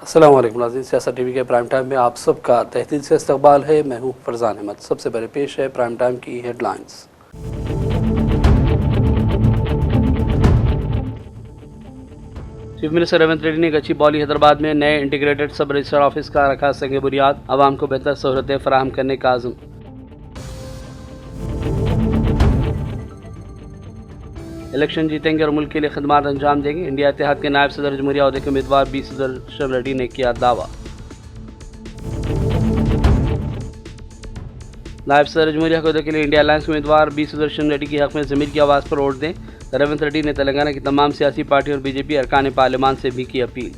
अस्सलाम वालेकुम नाज़रीन, सियासत टीवी के प्राइम टाइम में आप सबका तहदील से इस्तकबाल है। मैं हूँ फरजान अहमद। सबसे पहले पेश है प्राइम टाइम की headlines. Chief minister Revanth Reddy ने गच्चीबौली हैदराबाद में नए इंटीग्रेटेड सब रजिस्ट्रार ऑफिस का रखा संग बुनियाद, आवाम को बेहतर सहूलतें फराहम करने का आज़म। इलेक्शन जीतेंगे और मुल्क के लिए खदमात अंजाम देंगे, इंडिया इत्तेहाद के नायब सदर जमहूरिया अहदे के उम्मीदवार बी सुदर्शन रेड्डी ने किया दावा। नायब सदर जमहूरिया अहदे के लिए इंडिया अलायंस के उम्मीदवार बी सुदर्शन रेड्डी की हक में ज़मीर की आवाज़ पर वोट दें। रेवंत रेड्डी ने तेलंगाना की तमाम सियासी पार्टी और बीजेपी अरकान पार्लियामान से भी की अपील।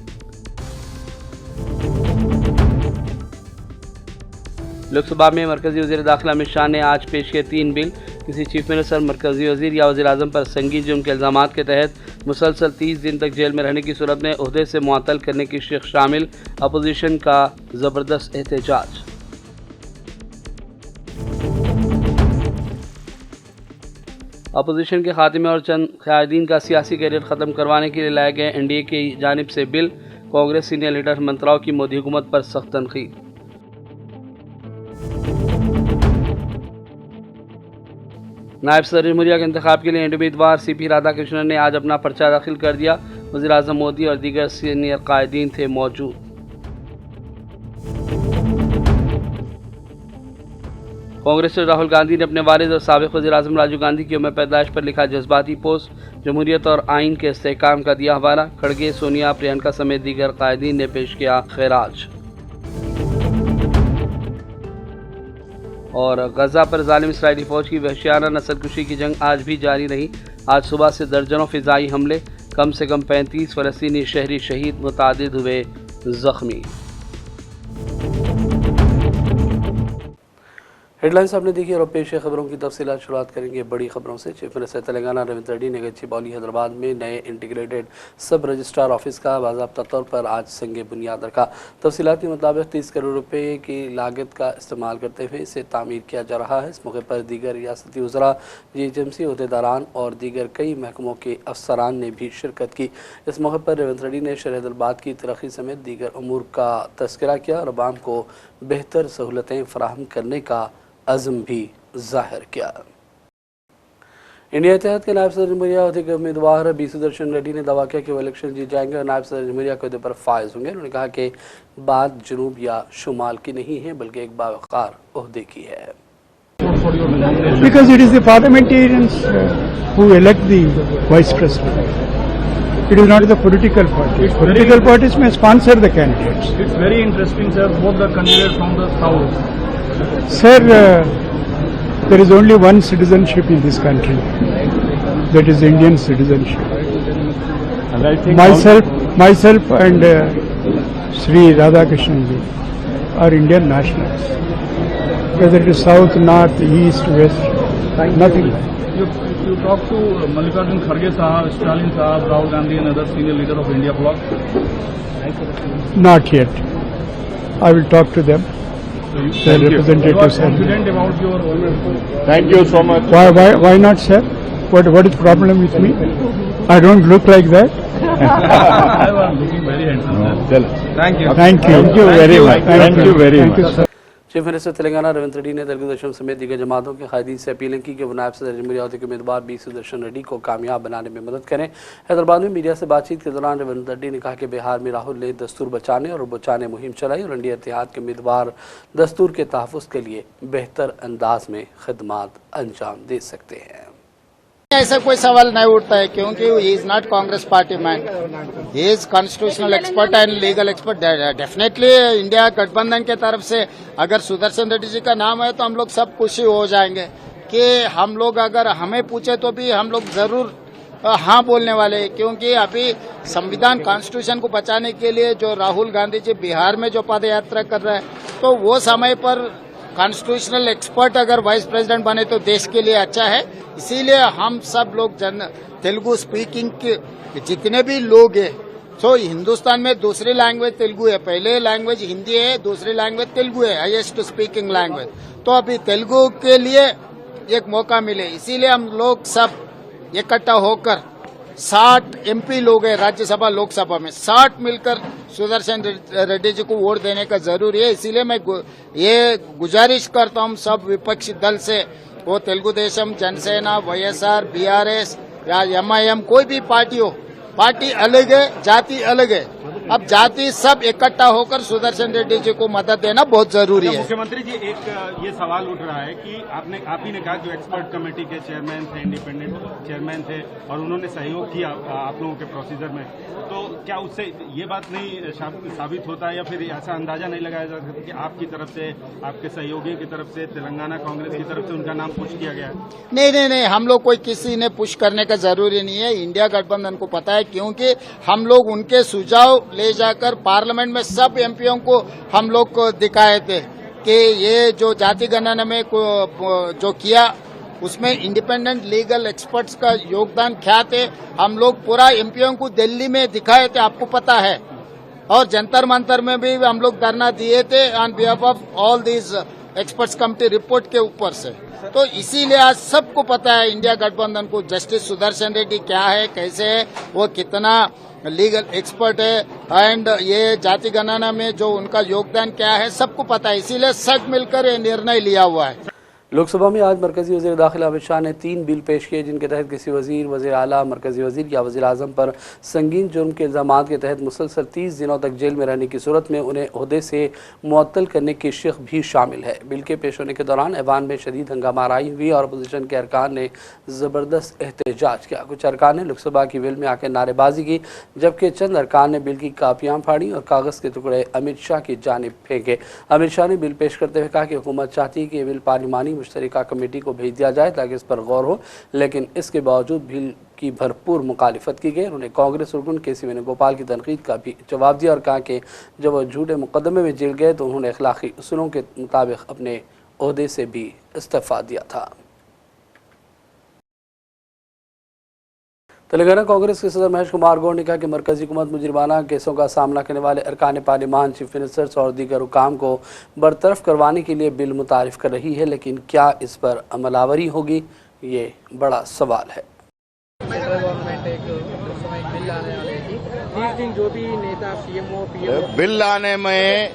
लोकसभा में मरकजी वज़ीर दाखिला अमित शाह ने आज पेश किए 3 बिल। किसी चीफ मिनिस्टर, मरकजी वज़ीर या वज़ीर आज़म पर संगीन जुर्म के इल्ज़ामात के तहत मुसलसल 30 दिन तक जेल में रहने की सूरत में ओहदे से मुअत्तल करने की शिक शामिल। अपोजिशन का ज़बरदस्त एहतजाज। अपोजिशन के खात्मे और चंद क़यादीन का सियासी कैरियर ख़त्म करवाने के लिए लाए गए एनडीए की जानिब से bill. Congress senior leader Hemant Rao की मोदी हुकूमत पर सख्त तनकीद। नायब सदर जमहूरिया के इंतखाब के लिए उम्मीदवार सीपी राधाकृष्णन ने आज अपना पर्चा दाखिल कर दिया। वज़ीर आज़म मोदी और दीगर सीनियर क़ायदीन थे मौजूद। कांग्रेस से राहुल गांधी ने अपने वालिद और साबिक़ वज़ीर आज़म राजीव गांधी की यौम पैदाइश पर लिखा जज्बाती पोस्ट। जमहूरियत और आइन के इस्तेहकाम का दिया हवाला। खड़गे, सोनिया, प्रियंका समेत दीगर क़ायदीन ने पेश किया खैराज। और गजा पर जालिम इसराइली फ़ौज की वहशियाना नस्लकुशी की जंग आज भी जारी रही। आज सुबह से दर्जनों फ़िज़ाई हमले, कम से कम 35 फ़लस्तीनी शहरी शहीद, मुतादिद हुए ज़ख्मी। हेडलाइंस आपने देखी और पेश खबरों की तफसीलात शुरुआत करेंगे बड़ी खबरों से। चीफ मिनिस्टर तेलंगाना रेवंत रेड्डी ने गच्चीबौली हैदराबाद में नए इंटीग्रेटेड सब रजिस्ट्रार ऑफिस का बाज़ाब्ता तौर पर आज संग बुनियाद रखा। तफसीलात के मुताबिक 30 करोड़ रुपए की लागत का इस्तेमाल करते हुए इसे तामीर किया जा रहा है। इस मौके पर दीगर रियासती वज़रा, GHMC अहदेदारान और दीगर कई महकमों के अफसरान ने भी शिरकत की। इस मौके पर रेवंत रेड्डी ने शहर हैदराबाद की तरक्की समेत दीगर अमूर का तज़किरा किया और अवाम को बेहतर सहूलतें फराहम करने का अज़म भी ज़ाहिर किया। इंडिया इत्तेहाद के नायब सदर जमहूरिया अहदे के उम्मीदवार बी सुदर्शन रेड्डी ने दावा किया कि वो इलेक्शन जीत जाएंगे और नायब सदर जमहूरिया के अहदे पर फायज होंगे। उन्होंने कहा कि बात जनूब या शुमाल की नहीं है बल्कि एक बावकार अहदे की है। Because it is the parliamentarians who elect the vice president. It is not the political parties. Political parties may sponsor the candidates. It's very interesting, sir. Both the candidates from the south. Sir, there is only one citizenship in this country. That is Indian citizenship. And I think myself and Sri Radhakrishnan ji are Indian nationals. Whether it is south, north, east, west, nothing. you talk to Mallikarjun Kharge Sahab, Stalin Sahab, Rahul Gandhi and other senior leader of India bloc? Not yet. I will talk to them. The representatives. You are confident about your... Thank you so much. Why not, sir? What is the problem with me? I don't look like that. I was looking very handsome. Thank you. Thank you very much. Thank you very much. Sir. Chief minister Telangana Revanth Reddy ने तेलुगु देशम समेत दीगर जमातों के कायदीन से appeal की कि वो नायब सदर जमहूरिया अहदे के उम्मीदवार बी सुदर्शन रेड्डी को कामयाब बनाने में मदद करें। हैदराबाद में मीडिया से बातचीत के दौरान रेवंत रेड्डी ने कहा कि बिहार में राहुल ने दस्तूर बचाने और बचाने मुहिम चलाई और इंडिया इत्तेहाद के उम्मीदवार दस्तूर के तहफ़्फ़ुज़ के लिए बेहतर अंदाज में खिदमात अंजाम दे सकते हैं। ऐसा कोई सवाल नहीं उठता है क्योंकि he is not Congress party man, he is constitutional expert and legal expert. Definitely India गठबंधन के तरफ से अगर सुदर्शन रेड्डी जी का नाम है तो हम लोग सब खुशी हो जाएंगे कि हम लोग अगर हमें पूछे तो भी हम लोग जरूर हाँ बोलने वाले हैं, क्योंकि अभी संविधान कॉन्स्टिट्यूशन को बचाने के लिए जो राहुल गांधी जी बिहार में जो पद यात्रा कर रहे हैं तो वो समय पर कॉन्स्टिट्यूशनल एक्सपर्ट अगर वाइस प्रेसिडेंट बने तो देश के लिए अच्छा है। इसीलिए हम सब लोग तेलुगु स्पीकिंग के जितने भी लोग हैं, तो हिंदुस्तान में दूसरी लैंग्वेज तेलुगु है, पहले लैंग्वेज हिंदी है, दूसरी लैंग्वेज तेलुगु है, हाईएस्ट स्पीकिंग लैंग्वेज। तो अभी तेलुगु के लिए एक मौका मिले, इसीलिए हम लोग सब इकट्ठा होकर 60 MP लोग हैं राज्यसभा लोकसभा में, 60 मिलकर सुदर्शन रेड्डी जी को वोट देने का जरूरी है। इसीलिए मैं ये गुजारिश करता हूं सब विपक्षी दल से, वो तेलुगु देशम, जनसेना, YSR, BRS या MIM, कोई भी पार्टी हो, पार्टी अलग है, जाति अलग है, अब जाति सब इकट्ठा होकर सुदर्शन रेड्डी जी को मदद देना बहुत जरूरी है। मुख्यमंत्री जी, एक ये सवाल उठ रहा है कि आप ही ने कहा जो एक्सपर्ट कमेटी के चेयरमैन थे, इंडिपेंडेंट चेयरमैन थे और उन्होंने सहयोग किया आप लोगों के प्रोसीजर में, तो क्या उससे ये बात नहीं साबित होता है या फिर ऐसा अंदाजा नहीं लगाया जा सकता कि आपकी तरफ से, आपके सहयोगियों की तरफ से, तेलंगाना कांग्रेस की तरफ से उनका नाम पुश किया गया है? नहीं, हम लोग कोई किसी ने पुश करने का जरूरी नहीं है। इंडिया गठबंधन को पता है, क्योंकि हम लोग उनके सुझाव ले जाकर पार्लियामेंट में सब एमपीओं को हम लोग को दिखाए थे कि ये जो जाति गणना में जो किया उसमें इंडिपेंडेंट लीगल एक्सपर्ट्स का योगदान क्या थे, हम लोग पूरा एमपीओं को दिल्ली में दिखाए थे, आपको पता है, और जंतर मंतर में भी हम लोग धरना दिए थे on behalf of all these experts committee report के ऊपर से। तो इसीलिए आज सबको पता है इंडिया गठबंधन को जस्टिस सुदर्शन रेड्डी क्या है, कैसे है, वो कितना लीगल एक्सपर्ट है एंड ये जाति गणना में जो उनका योगदान क्या है सबको पता है। इसीलिए सब मिलकर ये निर्णय लिया हुआ है। लोकसभा में आज मरकजी वज़ीर दाखिला अमित शाह ने 3 बिल पेश किए, जिनके तहत किसी वज़ीर, वज़ीर आला, मरकजी वज़ीर या वज़ीर आज़म पर संगीन जुर्म के इल्ज़ामात के तहत मुसलसल 30 दिनों तक जेल में रहने की सूरत में उन्हें ओहदे से मुअत्तल करने की शिक़ भी शामिल है। बिल के पेश होने के दौरान ऐवान में शदीद हंगामा आराई हुई और अपोजिशन के अरकान ने ज़बरदस्त एहतजाज किया। कुछ अरकान ने लोकसभा की वेल में आकर नारेबाजी की, जबकि चंद अरकान ने बिल की कापियाँ फाड़ी और कागज़ के टुकड़े अमित शाह की जानिब फेंके। अमित शाह ने बिल पेश करते हुए कहा कि हुकूमत चाहती है कि ये बिल पार्लिमानी मुश्तरका कमेटी को भेज दिया जाए ताकि इस पर गौर हो, लेकिन इसके बावजूद बिल की भरपूर मुखालिफत की गई। उन्होंने कांग्रेस रुकन केसी वेणुगोपाल की तनकीद का भी जवाब दिया और कहा कि जब वह झूठे मुकदमे में जेल गए तो उन्होंने अखलाकी उसूलों के मुताबिक अपने ओहदे से भी इस्तीफा दिया था। तेलंगाना कांग्रेस के सदर महेश कुमार गौड़ ने कहा कि मरकजी हुकूमत मुजरिमाना केसों का सामना करने वाले अरकान पार्लिमान, चीफ मिनिस्टर्स और दीगर हुकाम को बरतरफ करवाने के लिए बिल मुतारिफ कर रही है, लेकिन क्या इस पर अमलावरी होगी, ये बड़ा सवाल है। सेंट्रल गवर्नमेंट एक बिल लाने वाले थी, 30 दिन जो भी नेता सीएमओ पीएमओ बिल लाने में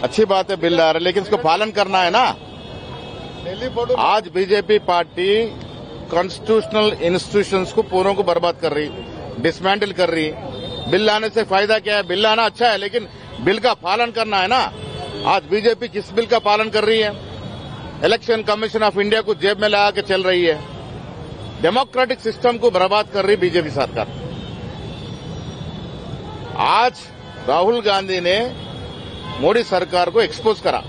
अच्छी बात है, बिल ला रहे, लेकिन इसको पालन करना है ना। आज बीजेपी पार्टी कॉन्स्टिट्यूशनल इंस्टीट्यूशंस को पूरों को बर्बाद कर रही, डिसमेंटल कर रही। बिल लाने से फायदा क्या है? बिल लाना अच्छा है, लेकिन बिल का पालन करना है ना। आज बीजेपी किस बिल का पालन कर रही है? इलेक्शन कमीशन ऑफ इंडिया को जेब में लगा के चल रही है। डेमोक्रेटिक सिस्टम को बर्बाद कर रही बीजेपी सरकार। आज राहुल गांधी ने मोदी सरकार को एक्सपोज करा,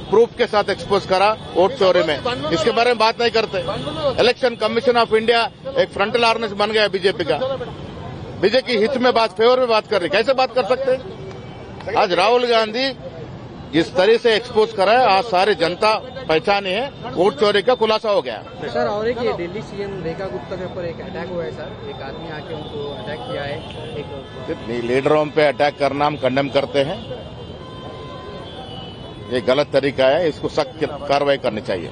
प्रूफ के साथ एक्सपोज करा वोट चोरी में। इसके बारे में बात नहीं करते। इलेक्शन कमीशन ऑफ इंडिया एक फ्रंटल ऑर्गेनाइजेशन बन गया बीजेपी का। बीजेपी हित में बात, फेवर में बात कर रही, कैसे बात कर सकते? आज राहुल गांधी जिस तरह से एक्सपोज करा है, आज सारी जनता पहचानी है, वोट चोरी का खुलासा हो गया। सर, और एक ये दिल्ली सीएम रेखा गुप्ता के ऊपर एक अटैक हुआ है सर, एक आदमी आके उनको अटैक किया है। एक लीडरों पे अटैक करना हम कंडेम करते हैं, ये गलत तरीका है, इसको सख्त कार्रवाई करनी चाहिए।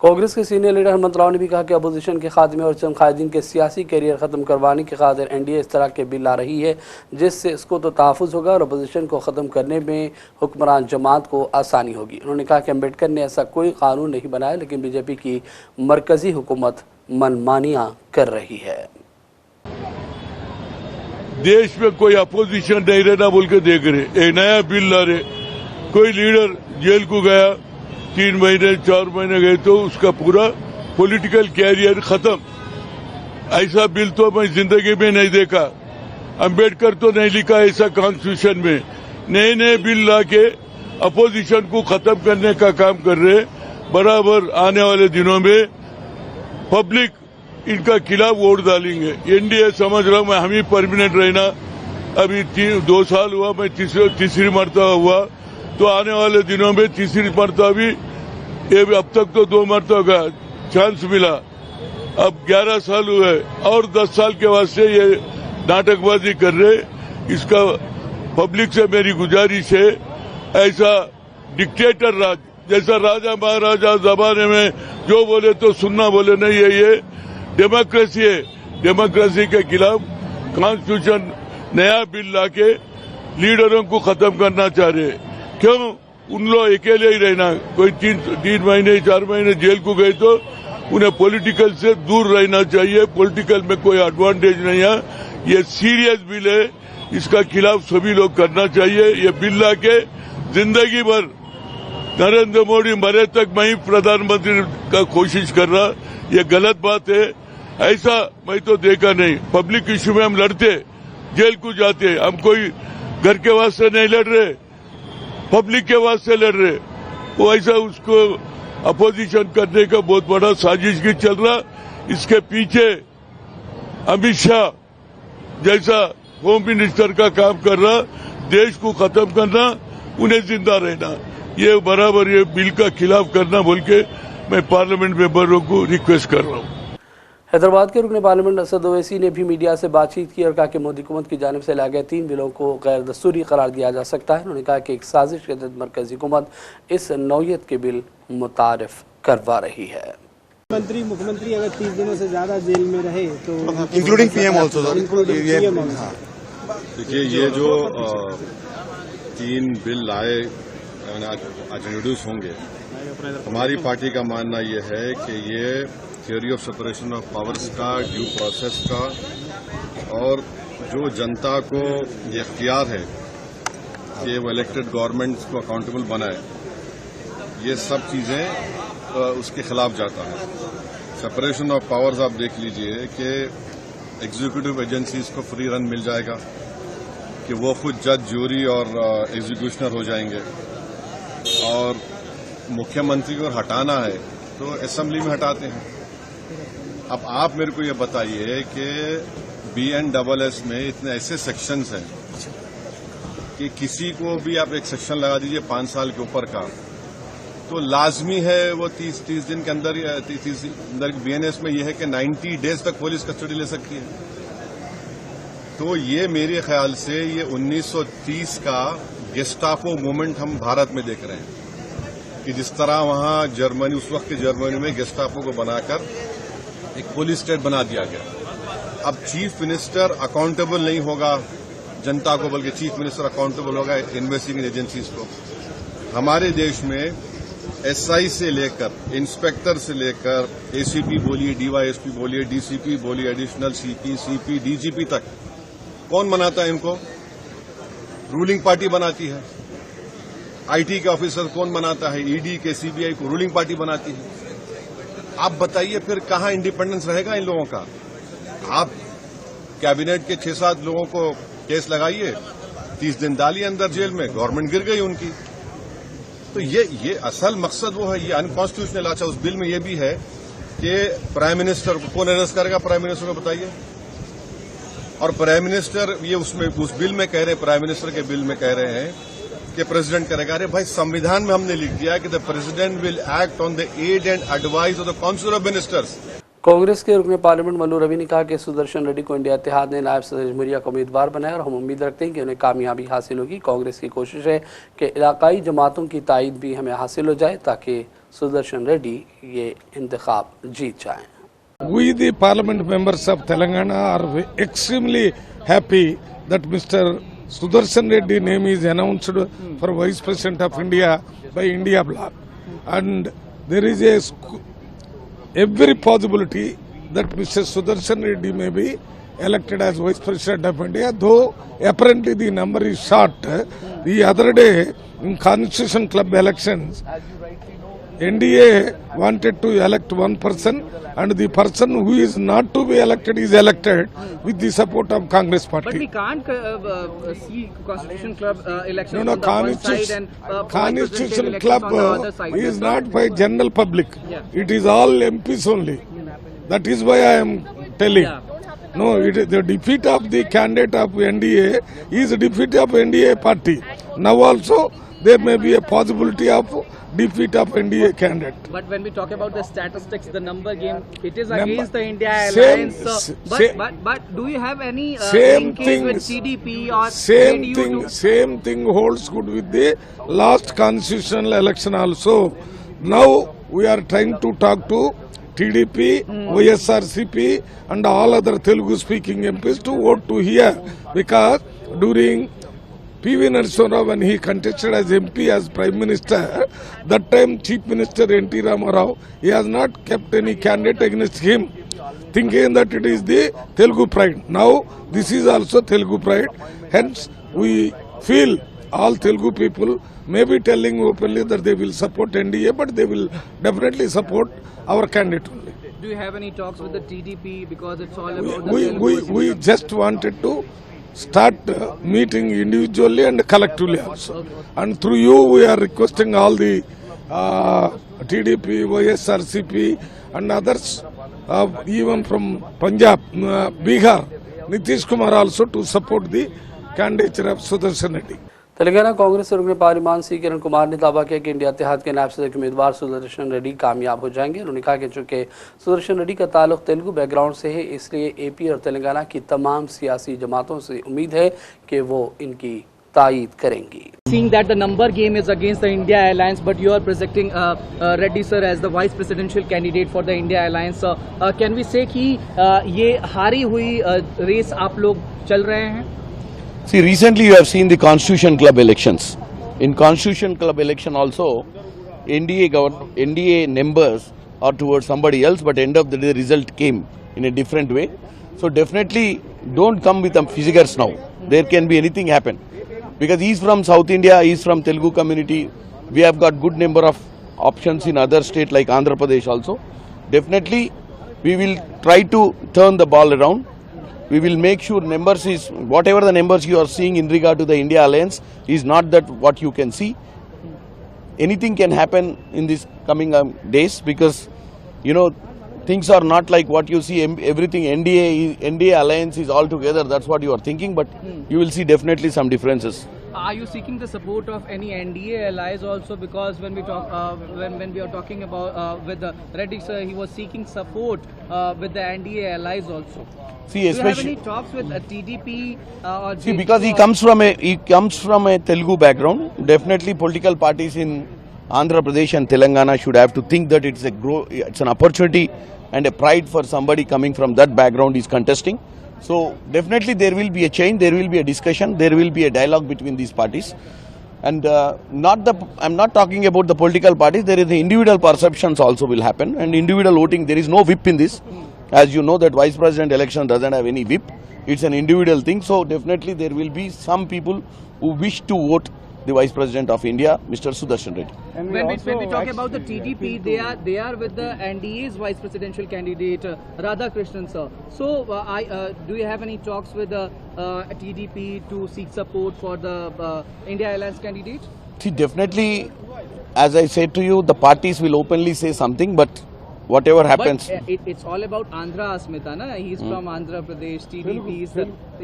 कांग्रेस के सीनियर लीडर हेमंत राव ने भी कहा कि अपोजिशन के खात्मे और चंद कायदीन के सियासी कैरियर ख़त्म करवाने की खातिर एनडीए इस तरह के बिल ला रही है, जिससे इसको तो तहफ़्फ़ुज़ होगा और अपोजिशन को ख़त्म करने में हुक्मरान जमात को आसानी होगी। उन्होंने कहा कि अम्बेडकर ने ऐसा कोई कानून नहीं बनाया, लेकिन बीजेपी की मरकज़ी हुकूमत मनमानियाँ कर रही है। देश में कोई अपोजिशन नहीं रहना बोल के देख रहे, एक नया बिल ला रहे। कोई लीडर जेल को गया, 3 महीने 4 महीने गए तो उसका पूरा पॉलिटिकल कैरियर खत्म। ऐसा बिल तो मैं जिंदगी में नहीं देखा। अम्बेडकर तो नहीं लिखा ऐसा कॉन्स्टिट्यूशन में। नए नए बिल लाके अपोजिशन को खत्म करने का काम कर रहे। बराबर आने वाले दिनों में पब्लिक इनका खिलाफ वोट डालेंगे। एनडीए समझ रहा हूं मैं, हम ही परमानेंट रहना। अभी 2 साल हुआ, मैं तीसरी मरतबा हुआ, तो आने वाले दिनों में तीसरी मरतबा भी, ये भी अब तक तो 2 मरतबा का चांस मिला, अब 11 साल हुए और 10 साल के वास्ते ये नाटकबाजी कर रहे। इसका पब्लिक से मेरी गुजारिश है, ऐसा डिक्टेटर राज, जैसा राजा महाराजा जमाने में जो बोले तो सुनना बोले नहीं है, ये डेमोक्रेसी है, डेमोक्रेसी के खिलाफ कॉन्स्टिट्यूशन नया बिल लाके लीडरों को खत्म करना चाह रहे। क्यों उन लोग अकेले ही रहना, कोई तीन महीने 4 महीने जेल को गए तो उन्हें पॉलिटिकल से दूर रहना चाहिए। पॉलिटिकल में कोई एडवांटेज नहीं है। ये सीरियस बिल है, इसका खिलाफ सभी लोग करना चाहिए। ये बिल लाके जिंदगी भर नरेंद्र मोदी मरे तक मैं ही प्रधानमंत्री का कोशिश कर रहा, ये गलत बात है। ऐसा मैं तो देखा नहीं। पब्लिक इश्यू में हम लड़ते, जेल को जाते, हम कोई घर के वास्ते नहीं लड़ रहे, पब्लिक के वास्ते लड़ रहे। वो ऐसा उसको अपोजिशन करने का बहुत बड़ा साजिश की चल रहा। इसके पीछे अमित शाह जैसा होम मिनिस्टर का काम कर रहा, देश को खत्म करना, उन्हें जिंदा रहना, ये बराबर ये बिल का खिलाफ करना बोल के मैं पार्लियामेंट मेंबरों को रिक्वेस्ट कर रहा हूँ। हैदराबाद के रुकन पार्लियामेंट असद ओवैसी ने भी मीडिया से बातचीत की और कहा कि मोदी हुकूमत की जानिब से लाए गए 3 बिलों को गैर दस्तूरी करार दिया जा सकता है। उन्होंने कहा कि एक साजिश के तहत मरकजी हुकूमत इस नौयत के बिल मुतारिफ करवा रही है। मुख्यमंत्री अगर 30 दिनों से ज्यादा जेल में रहे तो इंक्लूडिंग पीएम ऑल्सो। देखिए, ये जो 3 बिल लाए आज इंट्रोड्यूस होंगे, हमारी पार्टी का मानना ये है कि ये theory of separation of powers का, ड्यू प्रोसेस का और जो जनता को ये इख्तियार है कि वो इलेक्टेड गवर्नमेंट्स को अकाउंटेबल बनाए, ये सब चीजें उसके खिलाफ जाता है। सेपरेशन ऑफ पावर्स आप देख लीजिए कि एग्जीक्यूटिव एजेंसीज को फ्री रन मिल जाएगा कि वो खुद जज, ज्यूरी और एग्जीक्यूशनर हो जाएंगे, और मुख्यमंत्री को हटाना है तो असेंबली में हटाते हैं। अब आप मेरे को ये बताइए कि BNSS में इतने ऐसे सेक्शंस हैं कि किसी को भी आप एक सेक्शन लगा दीजिए 5 साल के ऊपर का, तो लाजमी है वो 30 दिन के अंदर 30 अंदर BNS में यह है कि 90 डेज तक पुलिस कस्टडी ले सकती है। तो ये मेरे ख्याल से ये 1930 का गेस्टापो मूवमेंट हम भारत में देख रहे हैं कि जिस तरह वहां जर्मनी, उस वक्त की जर्मनी में गेस्टापो को बनाकर एक पुलिस स्टेट बना दिया गया। अब चीफ मिनिस्टर अकाउंटेबल नहीं होगा जनता को, बल्कि चीफ मिनिस्टर अकाउंटेबल होगा इन्वेस्टिगेटिंग एजेंसीज को। हमारे देश में SI से लेकर इंस्पेक्टर से लेकर ACP बोलिए, DYSP बोलिए, DCP बोलिए, एडिशनल CP, DGP तक कौन बनाता है इनको? रूलिंग पार्टी बनाती है। IT के ऑफिसर कौन बनाता है? ED के, CBI को रूलिंग पार्टी बनाती है। आप बताइए फिर कहां इंडिपेंडेंस रहेगा इन लोगों का? आप कैबिनेट के 6-7 लोगों को केस लगाइए, 30 दिन डालिए अंदर जेल में, गवर्नमेंट गिर गई उनकी। तो ये असल मकसद वो है, ये अनकॉन्स्टिट्यूशनल। अच्छा, उस बिल में ये भी है कि प्राइम मिनिस्टर को कौन अरेस्ट करेगा? प्राइम मिनिस्टर को बताइए। और प्राइम मिनिस्टर ये उसमें उस बिल में कह रहे हैं, प्राइम मिनिस्टर के बिल में कह रहे हैं कि प्रेसिडेंट करेगा। अरे भाई, संविधान में हमने लिख दिया कि the president will act on the aid and advice of the council of ministers. Congress के रुकन पार्लियामेंट मल्लू रवि ने कहा कि सुदर्शन रेड्डी को इंडिया इत्तेहाद ने नायब सदर जमहूरिया का उम्मीदवार बनाया और हम उम्मीद रखते हैं कि उन्हें कामयाबी हासिल होगी। कांग्रेस की कोशिश है कि इलाकाई जमातों की तायद भी हमें हासिल हो जाए ताकि सुदर्शन रेड्डी ये इंतखाब जीत जाएं। We, the parliament members of Telangana, are extremely happy that Mr. Sudarshan Reddy name is announced for Vice President of India by India Bloc, and there is every possibility that Mr. Sudarshan Reddy may be elected as Vice President of India, though apparently the number is short. The other day in Constitution Club elections, NDA wanted to elect one person, and the person who is not to be elected is elected with the support of Congress party. But we can't see Constitution Club elections No, on the one side and Constitution elections Club on the other side. is not by general public. Yeah. It is all MPs only. That is why I am telling. Yeah. No, the defeat of the candidate of NDA is a defeat of NDA party. Now also there may be a possibility of defeat of NDA candidate. But when we talk about the statistics, the number game, it is against the India Same- Alliance. But do you have any Same linkage thing- with TDP or Same thing holds good with the last constitutional election also. Now we are trying to talk to TDP, YSRCP and all other Telugu speaking MPs to vote to here, because during PV Narasimha Rao, when he contested as MP as Prime Minister, that time Chief Minister NT Ramarao, he has not kept any candidate against him, thinking that it is the Telugu pride. Now this is also Telugu pride. Hence we feel all Telugu people may be telling openly that they will support NDA, but they will definitely support our candidate only. Do you have any talks with the TDP, because it's all about We just wanted to start meeting individually and collectively also. And through you we are requesting all the TDP, YSRCP and others, even from Punjab, Bihar, Nitish Kumar also to support the candidature of Sudarshan Reddy. Telangana Congress से रुकने parliament सी किरण कुमार ने दावा किया कि India इत्तेहाद के नायब सदर के उम्मीदवार सुदर्शन रेड्डी कामयाब हो जाएंगे। उन्होंने कहा कि चूंकि सुदर्शन रेड्डी का ताल्लुक तेलुगु बैकग्राउंड से है, इसलिए एपी और तेलंगाना की तमाम सियासी जमातों से उम्मीद है कि वो इनकी तायीद करेंगी। Seeing that the number game is against the India Alliance, but you are presenting Reddy sir as the vice presidential candidate for the India Alliance. Can we say कि ये हारी हुई रेस आप लोग चल रहे हैं? See, recently you have seen the Constitution Club elections. In Constitution Club election also, NDA members are towards somebody else, but end of the day the result came in a different way. So definitely don't come with figures now. There can be anything happen. Because he's from South India, he's from Telugu community. We have got good number of options in other states like Andhra Pradesh also. Definitely we will try to turn the ball around. We will make sure numbers is, whatever the numbers you are seeing in regard to the India Alliance is not that what you can see. Anything can happen in this coming days, because you know things are not like what you see. Everything NDA Alliance is all together, that's what you are thinking, but you will see definitely some differences. Are you seeking the support of any NDA allies also? Because when we talk, when we are talking about with Reddy sir, he was seeking support with the NDA allies also. See, do you especially have any talks with TDP or see, because he comes from a Telugu background. Definitely, political parties in Andhra Pradesh and Telangana should have to think that it's an opportunity and a pride for somebody coming from that background is contesting. So definitely there will be a change, there will be a discussion, there will be a dialogue between these parties. And I'm not talking about the political parties, there is the individual perceptions also will happen, and individual voting, there is no whip in this. As you know that Vice President election doesn't have any whip, it's an individual thing. So definitely there will be some people who wish to vote the Vice President of India, Mr. Sudarshan Reddy. When we talk about the TDP, they are with the NDA's Vice Presidential candidate Radhakrishnan sir. So do you have any talks with the TDP to seek support for the India Alliance candidate? See, definitely, as I said to you, the parties will openly say something, but whatever happens. But it's all about Andhra Asmita, na? He's from Andhra Pradesh, TDP is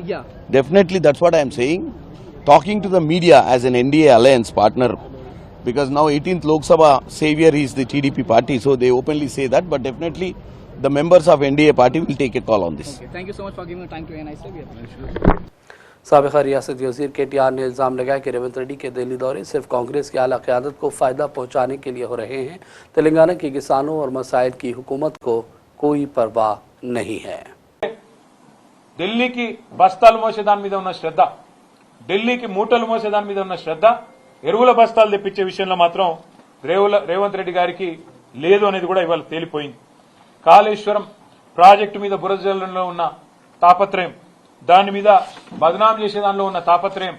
yeah. Definitely, that's what I am saying. Talking to the media as an NDA alliance partner, because now 18th Lok Sabha savior is the TDP party, so they openly say that, but definitely the members of NDA party will take a call on this. Okay, thank you so much for giving me time to ANI. साबिक़ा रियासती वज़ीर KTR ने इल्ज़ाम लगाया कि रेवंत रेड्डी के दिल्ली दौरे सिर्फ कांग्रेस की आला क़यादत को फ़ायदा पहुँचाने के लिए हो रहे हैं। तेलंगाना के किसानों और मसाइल की हुकूमत को कोई परवाह नहीं है। दिल्ली की बस्ताल मोसेदान మీద ఉన్న శ్రద్ధ, ఢిల్లీకి మూటలు మోసేదాని మీద ఉన్న శ్రద్ధ, ఎరువుల బస్తాలు తెప్పించే విషయంలో మాత్రం రేవంత్ రెడ్డి గారికి లేదు అనేది కూడా ఇవాళ తేలిపోయింది. కాళేశ్వరం ప్రాజెక్టు మీద బురద జల్లంలో ఉన్న తాపత్రయం, దాని మీద బదనాం చేసేదానిలో ఉన్న తాపత్రయం,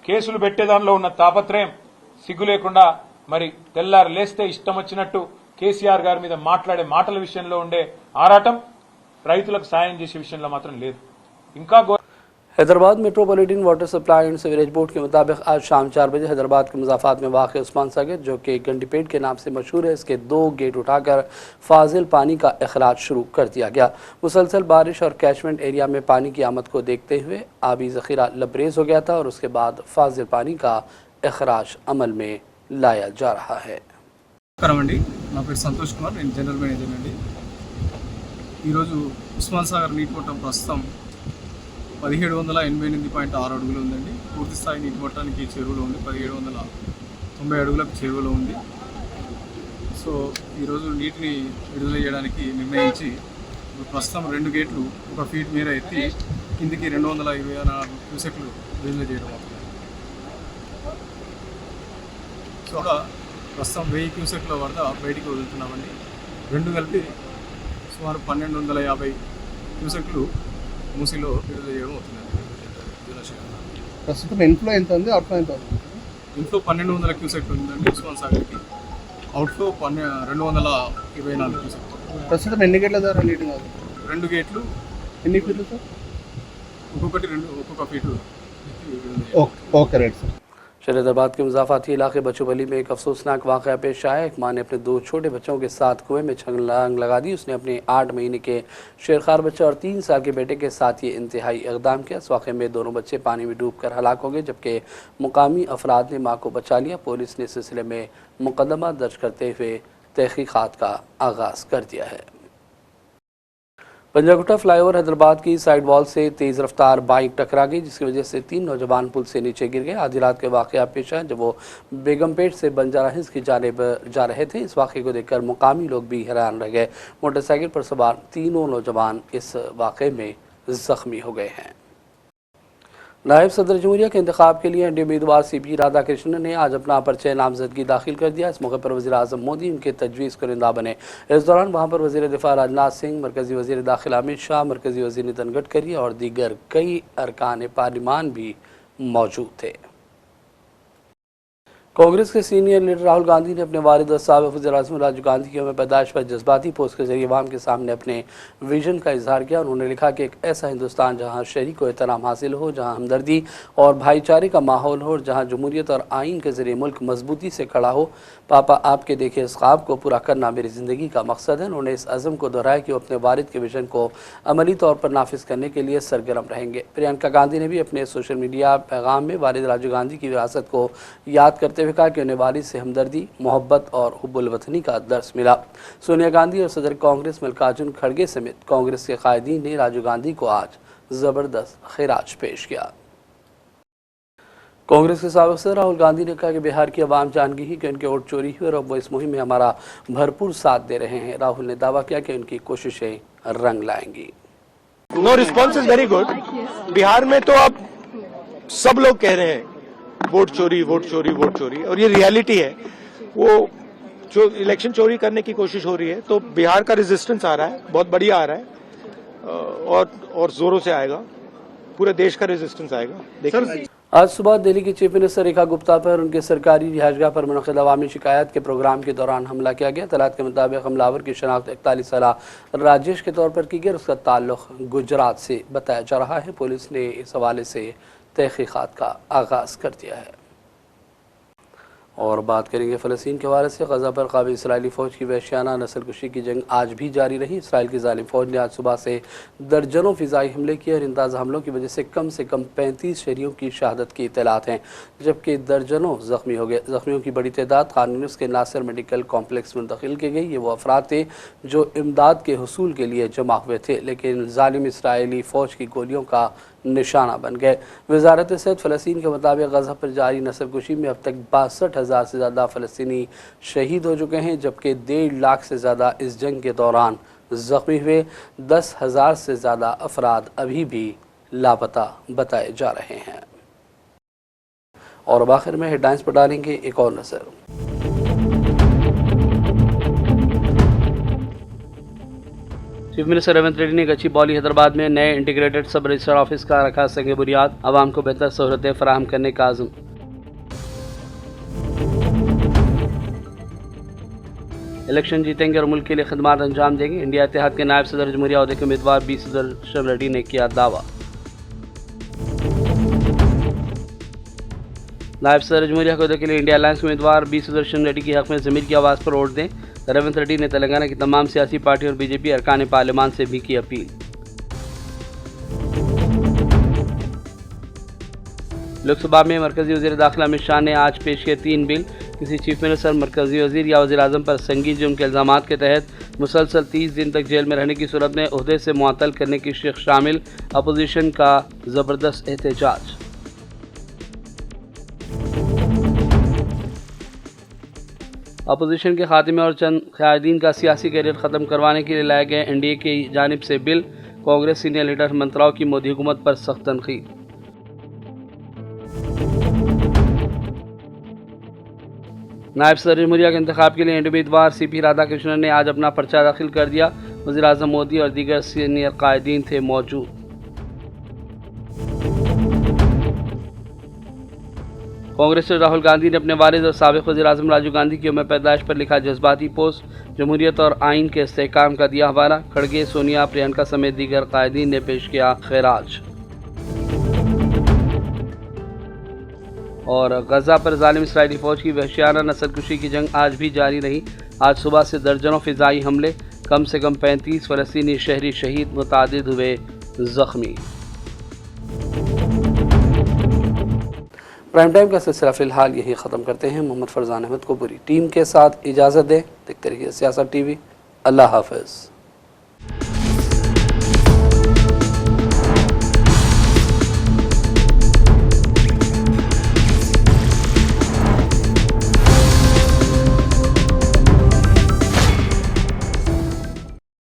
కేసులు పెట్టేదానిలో ఉన్న తాపత్రయం, సిగ్గు లేకుండా మరి తెల్లారు లేస్తే ఇష్టం వచ్చినట్టు కేసీఆర్ గారి మీద మాట్లాడే మాటల విషయంలో ఉండే ఆరాటం రైతులకు సాయం చేసే విషయంలో మాత్రం లేదు. ఇంకా Hyderabad metropolitan water supply and sewerage board के मुताबिक आज शाम 4 बजे हैदराबाद के मुजाफात में वाक़ उस्मान सागर, जो कि गंडीपेट के नाम से मशहूर है, इसके 2 गेट उठाकर फाजिल पानी का अखराज शुरू कर दिया गया। मुसलसल बारिश और कैचमेंट एरिया में पानी की आमद को देखते हुए आबी ज़ख़ीरा लबरेज हो गया था और उसके बाद फाजिल पानी का अखराज अमल में लाया जा रहा है। నా పేరు సంతోష్ కుమార్, నేను జనరల్ మేనేజర్ అండి. ఈరోజు ఉస్మాన్ సాగర్ నీటి మట్టం ప్రస్తుతం 1788.6 అడుగులు ఉందండి. పూర్తి స్థాయి నీటి మట్టానికి చెరువులో ఉంది 1790 అడుగులకు చెరువులో ఉంది. సో ఈరోజు నీటిని విడుదల చేయడానికి నిర్ణయించి ప్రస్తుతం 2 గేట్లు 1 ఫీట్ మేర ఎత్తి కిందికి 224 క్యూసెక్లు విడుదల చేయడం అవుతుంది. సో ప్రస్తుతం 1000 క్యూసెక్ల వరద బయటికి వదులుతున్నామండి. 2 కలిపి సుమారు 1250 క్యూసెక్లు మూసిలో విడుదల చేయడం అవుతుందండి. ప్రస్తుతం ఇన్ఫ్లో ఎంత ఉంది, అవుట్ఫ్లో ఎంత ఉంది? ఇన్ఫ్లో 1200 క్యూసెక్లు ఉందండి ఉస్మాన్ సాగర్కి. అవుట్ఫ్లో 224 క్యూసెక్లు. ప్రస్తుతం ఎన్ని గేట్ల ద్వారా నీటి 2 గేట్లు ఎన్ని ఫీట్లు సార్? ఒక్కొక్క ఫీటు. Okay right sir. शरीदाबाद के मुजाफाती इलाके बचोबली में एक अफसोसनाक वाक़या पेश आया। एक माँ ने अपने 2 छोटे बच्चों के साथ कुएं में छलांग लगा दी। उसने अपने 8 महीने के शेरखार बच्चे और 3 साल के बेटे के साथ ये इंतहाई इक़दाम किया। इस वाक़े में दोनों बच्चे पानी में डूबकर हलाक हो गए, जबकि मुकामी अफराद ने माँ को बचा लिया। पुलिस ने इस सिलसिले में मुकदमा दर्ज करते हुए तहक़ीक़ात का आगाज़ कर दिया है। पंजागुट्टा फ्लाईओवर हैदराबाद की साइड वॉल से तेज़ रफ्तार बाइक टकरा गई, जिसकी वजह से 3 नौजवान पुल से नीचे गिर गए। आधी रात के वाक़या पेश आया जब वो बेगमपेट से बंजारा हिल्स की जानिब जा रहे थे। इस वाक़े को देखकर मुकामी लोग भी हैरान रह गए। मोटरसाइकिल पर सवार 3 नौजवान इस वाक़े में ज़ख्मी हो गए हैं। नायब सदर जमहूरिया के इंतखाब के लिए एनडीए उम्मीदवार सीपी राधाकृष्णन ने आज अपना पर्चा नामजदगी दाखिल कर दिया। इस मौके पर वज़ीर आज़म मोदी उनके तजवीज़ कुरिंदा बने। इस दौरान वहाँ पर वज़ीर दिफा राजनाथ सिंह, मरकज़ी वज़ीर दाखिला अमित शाह, मरकज़ी वज़ीर नितिन गडकरी और दीगर कई अरकान पार्लिमान भी मौजूद थे। कांग्रेस के सीनियर लीडर राहुल गांधी ने अपने वालिद और साबिक़ वज़ीर-ए-आज़म राजीव गांधी की यौम पैदाइश पर जज्बाती पोस्ट के जरिए अवाम के सामने अपने विजन का इजहार किया। उन्होंने लिखा कि एक ऐसा हिंदुस्तान जहां शहरी को एहतराम हासिल हो, जहां हमदर्दी और भाईचारे का माहौल हो और जहां जमहूरियत और आइन के जरिए मुल्क मजबूती से खड़ा हो। पापा आपके देखे इस ख्वाब को पूरा करना मेरी ज़िंदगी का मकसद है। उन्होंने इस अज़म को दोहराया कि वो अपने वालिद के विजन को अमली तौर पर नाफिज करने के लिए सरगर्म रहेंगे। प्रियंका गांधी ने भी अपने सोशल मीडिया पैगाम में वालिद राजीव गांधी की विरासत को याद करते हुए कहा कि उन्हें वालिद से हमदर्दी, मोहब्बत और हुब्बुल वतनी का दर्स मिला। सोनिया गांधी और सदर कांग्रेस मल्लिकार्जुन खड़गे समेत कांग्रेस के कायदीन ने राजीव गांधी को आज ज़बरदस्त खिराज पेश किया। कांग्रेस के साबिक़ सदर राहुल गांधी ने कहा कि बिहार की आवाम जान गई कि उनके वोट चोरी हुई और अब वो इस मुहिम में हमारा भरपूर साथ दे रहे हैं। राहुल ने दावा किया कि उनकी कोशिशें रंग लाएंगी। No response is very good. Bihar में तो अब सब लोग कह रहे हैं वोट चोरी, वोट चोरी, वोट चोरी, और ये रियलिटी है। वो जो इलेक्शन चोरी करने की कोशिश हो रही है, तो बिहार का रेजिस्टेंस आ रहा है, बहुत बढ़िया आ रहा है और जोरों से आएगा। पूरे देश का रेजिस्टेंस आएगा। देखिए आज सुबह दिल्ली की चीफ मिनिस्टर रेखा गुप्ता पर उनके सरकारी रिहायशगाह पर मुनक़िद अवामी शिकायत के प्रोग्राम के दौरान हमला किया गया। तलात के मुताबिक हमलावर की शनाख्त 41 साला राजेश के तौर पर की गई। उसका ताल्लुक गुजरात से बताया जा रहा है। पुलिस ने इस हवाले से तहक़ीक़ात का आगाज़ कर दिया है। और बात करेंगे फ़लस्तीन के हवाले से। गज़ा पर काबिल इसराइली फ़ौज की वहशियाना नस्लकुशी की जंग आज भी जारी रही। इसराइल की ज़ालिम फ़ौज ने आज सुबह से दर्जनों फ़िज़ाई हमले किए और इन ताज़ा हमलों की वजह से कम 35 शहरियों की शहादत की इत्तलात हैं, जबकि दर्जनों ज़ख्मी हो गए। ज़ख्मियों की बड़ी तादाद खान यूनिस के नासिर मेडिकल कॉम्प्लेक्स में मुंतकिल की गई। ये वो अफराद थे जो इमदाद के हुसूल के लिए जमा हुए थे, लेकिन ज़ालिम इसराइली फ़ौज की गोलियों का निशाना बन गए। वज़ारत सेहत फ़लस्तीन के मुताबिक गज़ा पर जारी नस्लकुशी में अब तक 62,000 से ज़्यादा फ़लस्तीनी शहीद हो चुके हैं, जबकि 1.5 लाख से ज़्यादा इस जंग के दौरान ज़ख्मी हुए। 10,000 से ज़्यादा अफराद अभी भी लापता बताए जा रहे हैं। और अब आखिर में हेडलाइंस पर डालेंगे एक और नज़र। चीफ मिनिस्टर रेवंत रेड्डी ने गच्चीबौली हैदराबाद में नए इंटीग्रेटेड सब रजिस्ट्रार ऑफिस का रखा संग बुनियाद। आवाम को बेहतर सहूलतें फराहम करने का आज़म। इलेक्शन जीतेंगे और मुल्क के लिए खिदमत अंजाम देंगे, इंडिया इत्तेहाद के नायब सदर जमहूरिया अहदे के उम्मीदवार बी सुदर्शन रेड्डी ने किया दावा। नायब सदर जमहूरिया के अहदे के लिए इंडिया अलायंस के उम्मीदवार बी सुदर्शन रेड्डी की हक में ज़मीर की आवाज़ पर वोट दें। रेवंत रेड्डी ने तेलंगाना की तमाम सियासी पार्टी और बीजेपी अरकान पार्लियामान से भी की अपील। लोकसभा में मरकजी वज़ीर दाखिला अमित शाह ने आज पेश किए 3 बिल। किसी चीफ मिनिस्टर, मरकजी वज़ीर या वज़ीर आज़म पर संगीन जुर्म के इल्ज़ामात के तहत मुसलसल 30 दिन तक जेल में रहने की सूरत में ओहदे से मुअत्तल करने की शिक शामिल। अपोजिशन का ज़बरदस्त एहतजाज। अपोजिशन के खात्मे और चंद क़यादीन का सियासी कैरियर ख़त्म करवाने के लिए लाए गए NDA की जानिब से bill, Congress senior leader Hemant Rao की मोदी हुकूमत पर सख्त तनकीद। नायब सदर जमहूरिया के इंतखाब के लिए उम्मीदवार CP राधाकृष्णन ने आज अपना पर्चा दाखिल कर दिया। वज़ीर आज़म मोदी और दीगर सीनियर क़ायदीन थे मौजूद। कांग्रेस से राहुल गांधी ने अपने वालिद और साबिक़ वज़ीर आज़म राजीव गांधी की यौम पैदाइश पर लिखा जज्बाती पोस्ट। जमहूरियत और आइन के इस्तेहकाम का दिया हवाला। खड़गे, सोनिया, प्रियंका समेत दीगर क़ायदीन ने पेश किया खैराज। और गजा पर जालिम इसराइली फौज की वहशियाना नस्लकुशी की जंग आज भी जारी रही। आज सुबह से दर्जनों फ़िज़ाई हमले, कम से कम 35 फ़लस्तीनी शहरी शहीद, मुतादिद हुए ज़ख्मी। प्राइम टाइम का सिलसिला फ़िलहाल यही ख़त्म करते हैं। मोहम्मद फरजान अहमद को पूरी टीम के साथ इजाज़त दें। देखते रहिए सियासत TV। अल्लाह हाफ़िज़।